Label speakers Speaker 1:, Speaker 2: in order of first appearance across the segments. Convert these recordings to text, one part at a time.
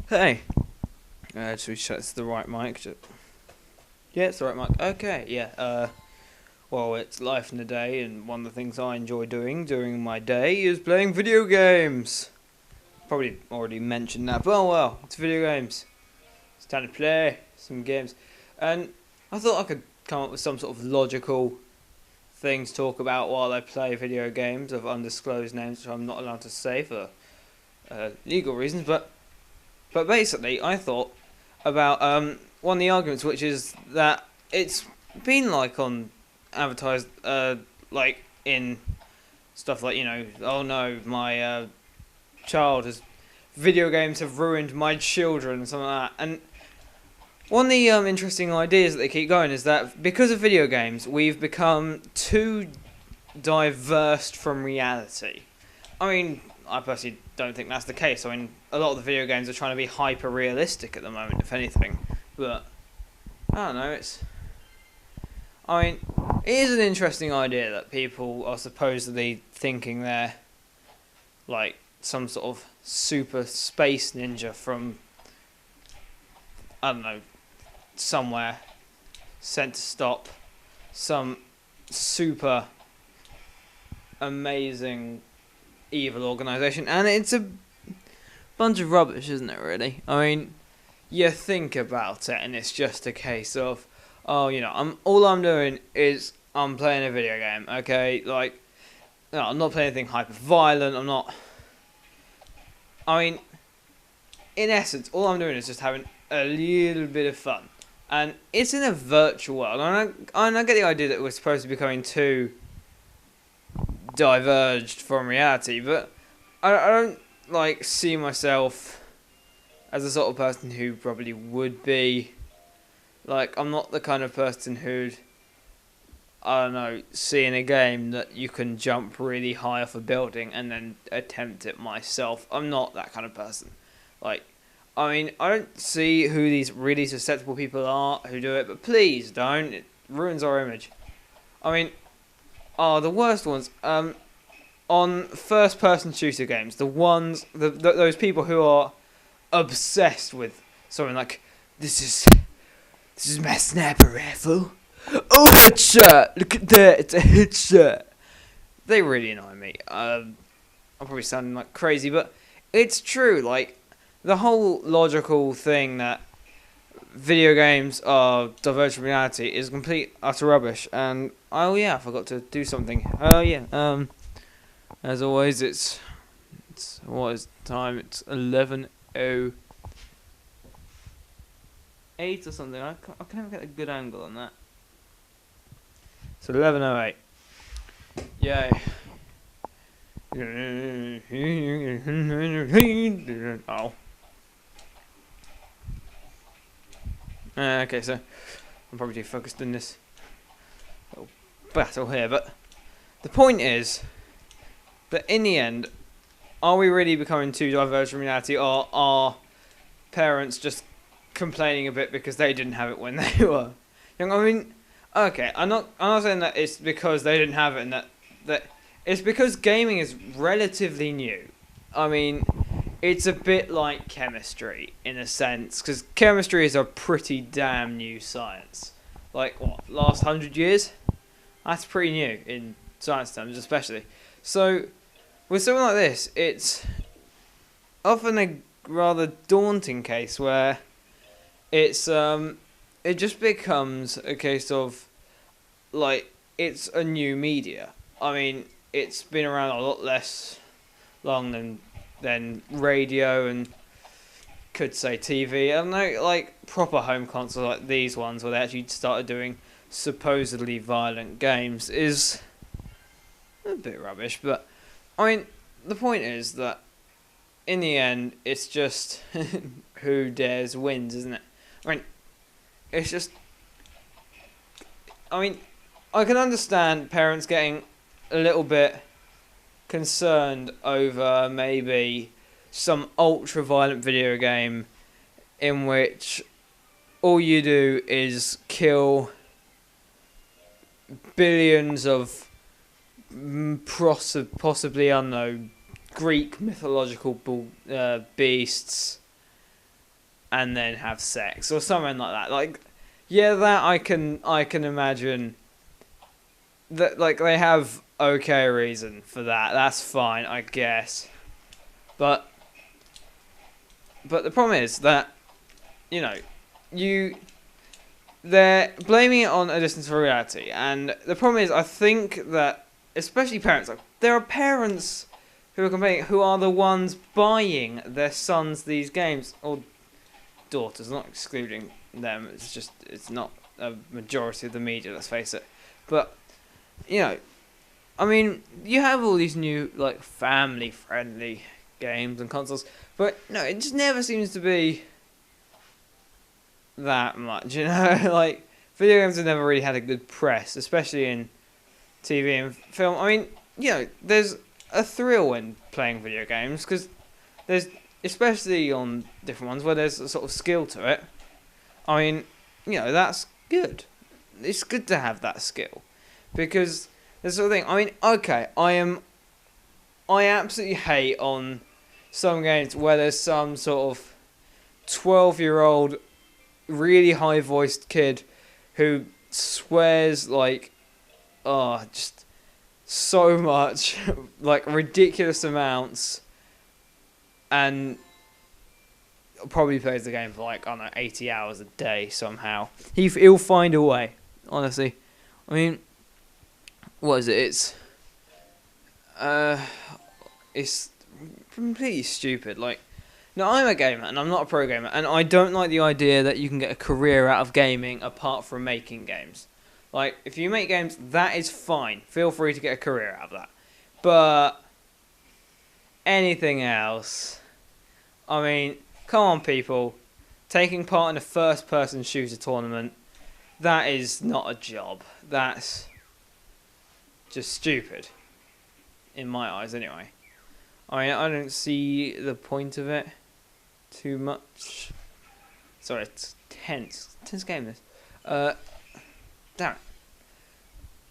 Speaker 1: Hey, should we check it's the right mic? Yeah, it's the right mic. Okay, yeah. Well, it's life in the day, and one of the things I enjoy doing during my day is playing video games. Probably already mentioned that, but oh well, it's video games. It's time to play some games, and I thought I could come up with some sort of logical thing to talk about while I play video games of undisclosed names, which I'm not allowed to say for legal reasons, but basically, I thought about one of the arguments, which is that it's been like on advertised, like in stuff like oh no, my child has video games have ruined my children and something like that. And one of the interesting ideas that they keep going is that because of video games, we've become too diverse from reality. I mean, I personally don't think that's the case. I mean, a lot of the video games are trying to be hyper realistic at the moment, if anything. But I don't know. It is an interesting idea that people are supposedly thinking they're like some sort of super space ninja from, I don't know, somewhere sent to stop some super amazing evil organisation, and it's a bunch of rubbish, isn't it, really? I mean, you think about it and it's just a case of, oh, all I'm doing is I'm playing a video game, okay? Like, no, I'm not playing anything hyper violent, I mean, in essence, all I'm doing is just having a little bit of fun. And it's in a virtual world, and I get the idea that we're supposed to be becoming too diverged from reality, but I don't like see myself as the sort of person who probably would be. Like, I'm not the kind of person who'd, I don't know, see in a game that you can jump really high off a building and then attempt it myself. I'm not that kind of person. Like, I mean, I don't see who these really susceptible people are who do it, but please don't. It ruins our image. I mean, the worst ones, on first-person shooter games, those people who are obsessed with something like, this is my sniper rifle. Oh, headshot! Look at that, it's a headshot. They really annoy me. I'm probably sounding like crazy, but it's true. Like, the whole logical thing that video games are divergent from reality is complete utter rubbish. And oh yeah, I forgot to do something. Oh yeah. As always, it's what is the time? It's 11:08 or something. I can never get a good angle on that. So 11:08. Yay. Oh. Okay, so I'm probably too focused on this little battle here, but the point is that in the end, are we really becoming too divergent from reality, or are parents just complaining a bit because they didn't have it when they were young? I mean, okay, I'm not saying that it's because they didn't have it and that it's because gaming is relatively new. I mean, it's a bit like chemistry in a sense, because chemistry is a pretty damn new science. Like, what, last 100 years? That's pretty new in science terms, especially. So, with something like this, it's often a rather daunting case where it's it just becomes a case of, like, it's a new media. I mean, it's been around a lot less long than radio and could say TV. I don't know, like proper home consoles like these ones where they actually started doing supposedly violent games is a bit rubbish. But I mean, the point is that in the end, it's just who dares wins, isn't it? I mean, it's just. I mean, I can understand parents getting a little bit concerned over maybe some ultra violent video game in which all you do is kill billions of possibly unknown Greek mythological beasts and then have sex or something like that. Like, yeah, that I can imagine that, like, they have okay reason for that. That's fine, I guess. But the problem is that, you know, they're blaming it on a distance from reality, and the problem is, I think that especially parents, like, there are parents who are complaining, who are the ones buying their sons these games, or daughters, not excluding them. It's not a majority of the media, let's face it. But, you know, I mean, you have all these new, like, family-friendly games and consoles, but no, it just never seems to be that much, you know? Like, video games have never really had a good press, especially in TV and film. I mean, you know, there's a thrill in playing video games, because there's, especially on different ones where there's a sort of skill to it. I mean, you know, that's good. It's good to have that skill, because there's sort of thing. I mean, okay, I absolutely hate on some games where there's some sort of 12-year-old really high-voiced kid who swears like, oh, just so much, like ridiculous amounts, and probably plays the game for like, I don't know, 80 hours a day somehow. He'll find a way, honestly. I mean, what is it? It's completely stupid. Like, no, I'm a gamer and I'm not a pro gamer, and I don't like the idea that you can get a career out of gaming apart from making games. Like, if you make games, that is fine. Feel free to get a career out of that. But anything else, I mean, come on, people. Taking part in a first-person shooter tournament, that is not a job. That's just stupid. In my eyes, anyway. I mean, I don't see the point of it too much. Sorry, it's tense. Tense game, this. Damn it.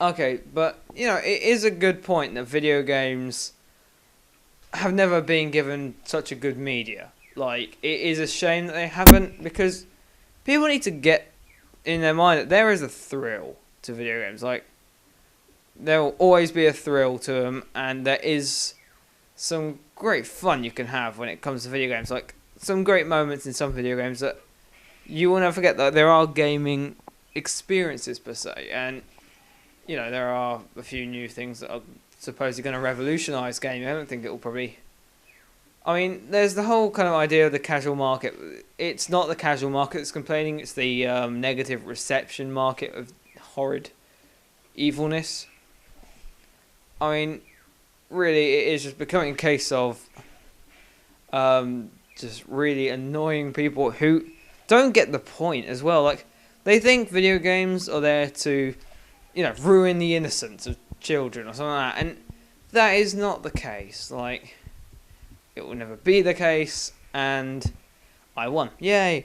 Speaker 1: Okay, but, you know, it is a good point that video games have never been given such a good media. Like, it is a shame that they haven't, because people need to get in their mind that there is a thrill to video games. Like, there will always be a thrill to them, and there is some great fun you can have when it comes to video games. Like, some great moments in some video games that you will never forget, that there are gaming experiences per se, and, you know, there are a few new things that are supposedly going to revolutionise gaming. I don't think it will probably... I mean, there's the whole kind of idea of the casual market. It's not the casual market that's complaining, it's the negative reception market of horrid evilness. I mean, really, it is just becoming a case of just really annoying people who don't get the point as well. Like, they think video games are there to, you know, ruin the innocence of children or something like that, and that is not the case. Like, it will never be the case, and I won. Yay!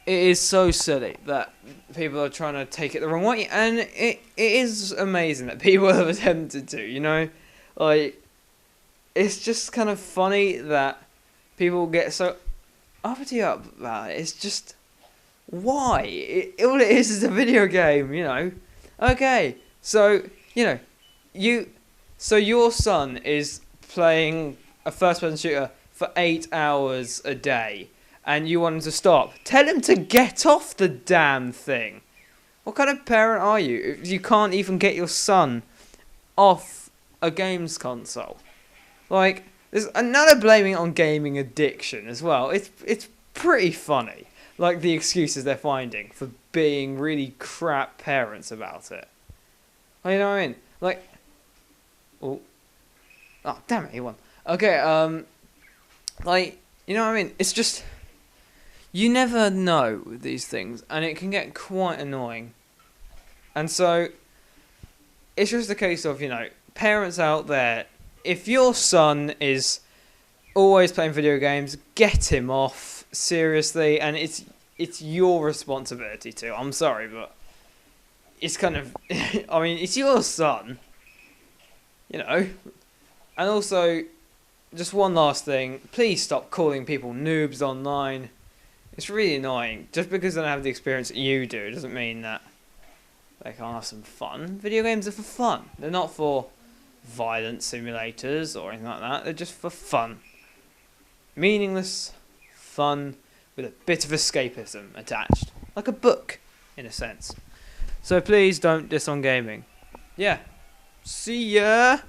Speaker 1: It is so silly that people are trying to take it the wrong way, and it is amazing that people have attempted to, you know? Like, it's just kind of funny that people get so uppity up about it. It's just, why? All it is a video game, you know? Okay, so, you know, so your son is playing a first-person shooter for 8 hours a day, and you want him to stop. Tell him to get off the damn thing. What kind of parent are you if you can't even get your son off a games console? Like, there's another blaming on gaming addiction as well. It's pretty funny, like, the excuses they're finding for being really crap parents about it. You know what I mean? Like, oh, damn it, he won. Okay, like, you know what I mean? It's just, you never know with these things, and it can get quite annoying. And so, it's just a case of, you know, parents out there, if your son is always playing video games, get him off, seriously, and it's your responsibility to. I'm sorry, but it's kind of, I mean, it's your son, you know, and also, just one last thing. Please stop calling people noobs online. It's really annoying. Just because they don't have the experience that you do doesn't mean that they can't have some fun. Video games are for fun. They're not for violence simulators or anything like that. They're just for fun. Meaningless fun with a bit of escapism attached. Like a book, in a sense. So please don't diss on gaming. Yeah. See ya!